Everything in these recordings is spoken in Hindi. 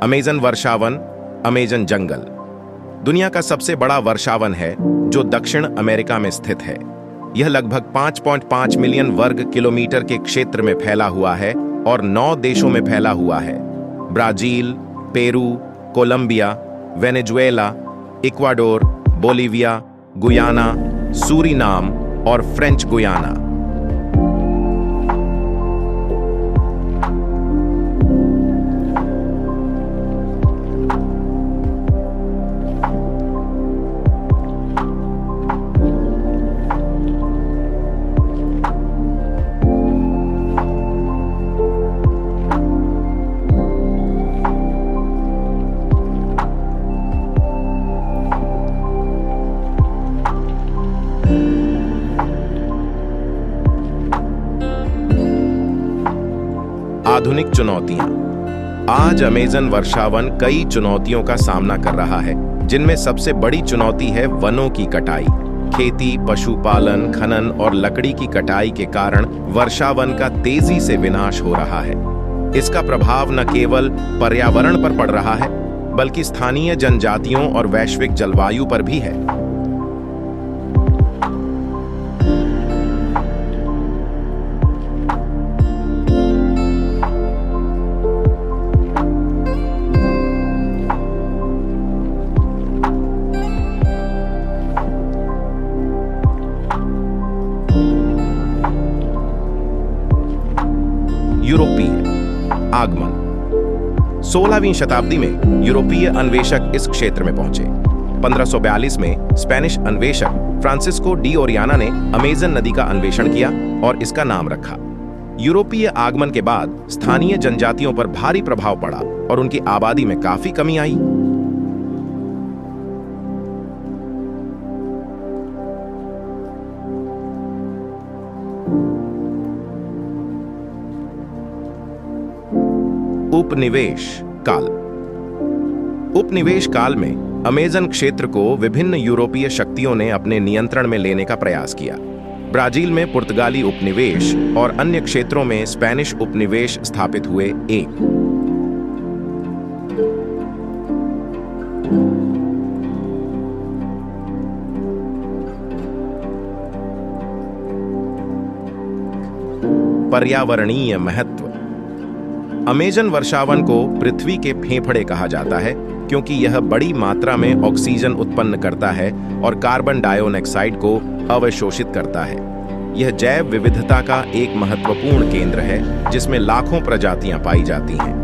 अमेज़न वर्षावन, अमेज़न जंगल दुनिया का सबसे बड़ा वर्षावन है जो दक्षिण अमेरिका में स्थित है। यह लगभग 5.5 मिलियन वर्ग किलोमीटर के क्षेत्र में फैला हुआ है और 9 देशों में फैला हुआ है: Brazil, Peru, Colombia, Venezuela, Ecuador, Bolivia, Guyana, Suriname और फ्रेंच गुयाना। आधुनिक चुनौतियां। आज अमेज़न वर्षावन कई चुनौतियों का सामना कर रहा है, जिनमें सबसे बड़ी चुनौती है वनों की कटाई। खेती, पशुपालन, खनन और लकड़ी की कटाई के कारण वर्षावन का तेजी से विनाश हो रहा है। इसका प्रभाव न केवल पर्यावरण पर पड़ रहा है, बल्कि स्थानीय जनजातियों और वैश्विक जलवायु पर भी है। यूरोपीय आगमन। 16वीं शताब्दी में यूरोपीय अन्वेषक इस क्षेत्र में पहुंचे। 1542 में स्पेनिश अन्वेषक फ्रांसिस्को डी ओरियाना ने अमेज़न नदी का अन्वेषण किया और इसका नाम रखा। यूरोपीय आगमन के बाद स्थानीय जनजातियों पर भारी प्रभाव पड़ा और उनकी आबादी में काफी कमी आई। उपनिवेश काल। उपनिवेश काल में अमेज़न क्षेत्र को विभिन्न यूरोपीय शक्तियों ने अपने नियंत्रण में लेने का प्रयास किया। ब्राजील में पुर्तगाली उपनिवेश और अन्य क्षेत्रों में स्पेनिश उपनिवेश स्थापित हुए। एक पर्यावरणीय महत्व। अमेज़न वर्षावन को पृथ्वी के फेफड़े कहा जाता है क्योंकि यह बड़ी मात्रा में ऑक्सीजन उत्पन्न करता है और कार्बन डाइऑक्साइड को अवशोषित करता है। यह जैव विविधता का एक महत्वपूर्ण केंद्र है जिसमें लाखों प्रजातियां पाई जाती हैं।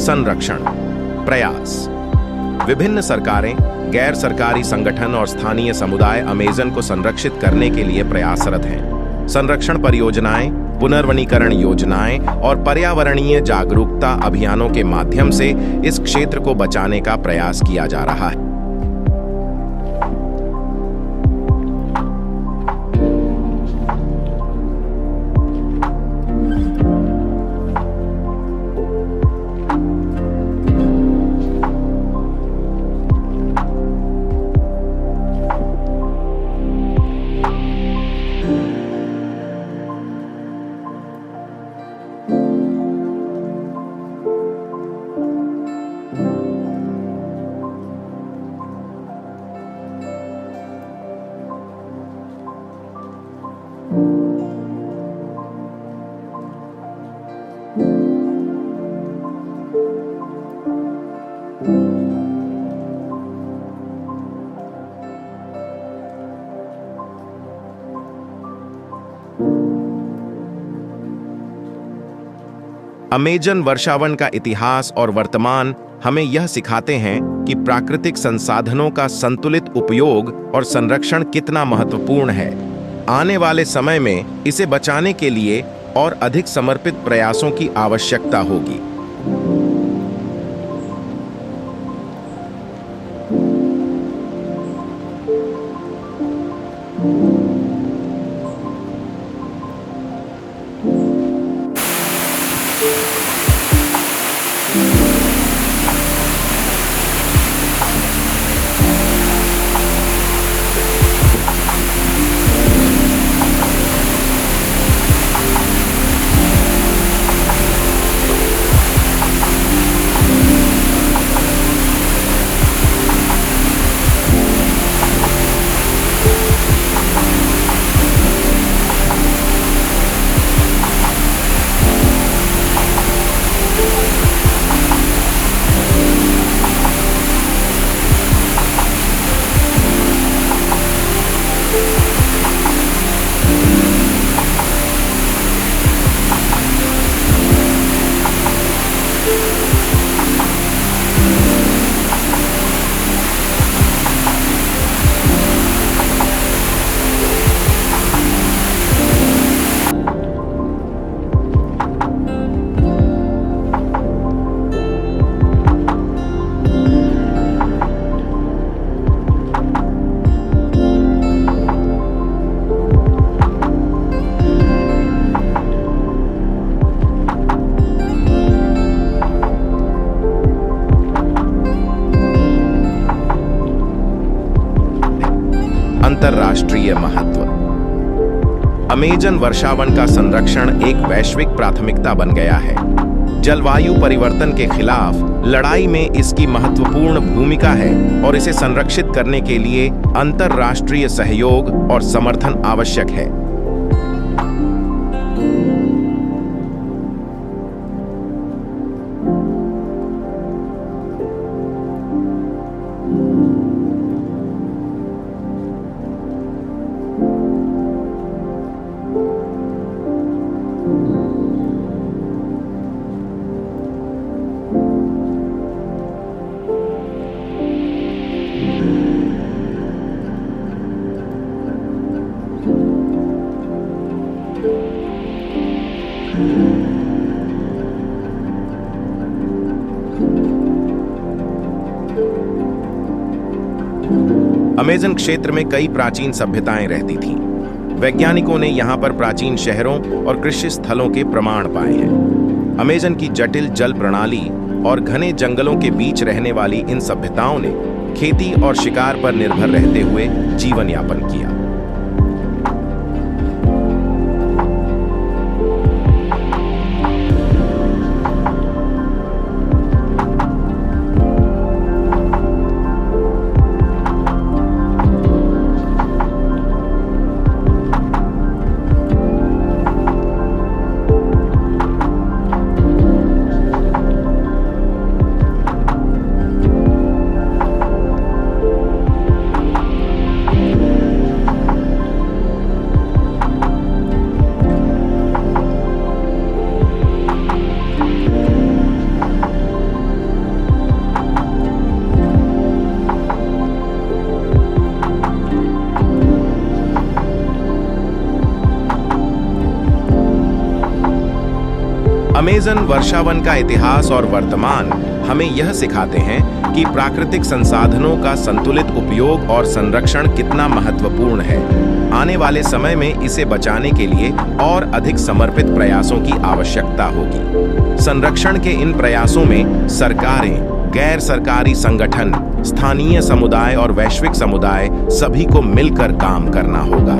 संरक्षण प्रयास। विभिन्न सरकारें, गैर सरकारी संगठन और स्थानीय समुदाय अमेज़न को संरक्षित करने के लिए प्रयासरत हैं। संरक्षण परियोजनाएं, पुनर्वनीकरण योजनाएं और पर्यावरणीय जागरूकता अभियानों के माध्यम से इस क्षेत्र को बचाने का प्रयास किया जा रहा है। अमेजन वर्षावन का इतिहास और वर्तमान हमें यह सिखाते हैं कि प्राकृतिक संसाधनों का संतुलित उपयोग और संरक्षण कितना महत्वपूर्ण है। आने वाले समय में इसे बचाने के लिए और अधिक समर्पित प्रयासों की आवश्यकता होगी। अंतरराष्ट्रीय महत्व। अमेजन वर्षावन का संरक्षण एक वैश्विक प्राथमिकता बन गया है। जलवायु परिवर्तन के खिलाफ लड़ाई में इसकी महत्वपूर्ण भूमिका है और इसे संरक्षित करने के लिए अंतरराष्ट्रीय सहयोग और समर्थन आवश्यक है। अमेजन क्षेत्र में कई प्राचीन सभ्यताएं रहती थीं। वैज्ञानिकों ने यहां पर प्राचीन शहरों और कृषि स्थलों के प्रमाण पाए हैं। अमेजन की जटिल जल प्रणाली और घने जंगलों के बीच रहने वाली इन सभ्यताओं ने खेती और शिकार पर निर्भर रहते हुए जीवन यापन किया। अमेजन वर्षावन का इतिहास और वर्तमान हमें यह सिखाते हैं कि प्राकृतिक संसाधनों का संतुलित उपयोग और संरक्षण कितना महत्वपूर्ण है। आने वाले समय में इसे बचाने के लिए और अधिक समर्पित प्रयासों की आवश्यकता होगी। संरक्षण के इन प्रयासों में सरकारें, गैर सरकारी संगठन, स्थानीय समुदाय और वैश्विक समुदाय सभी को मिलकर काम करना होगा।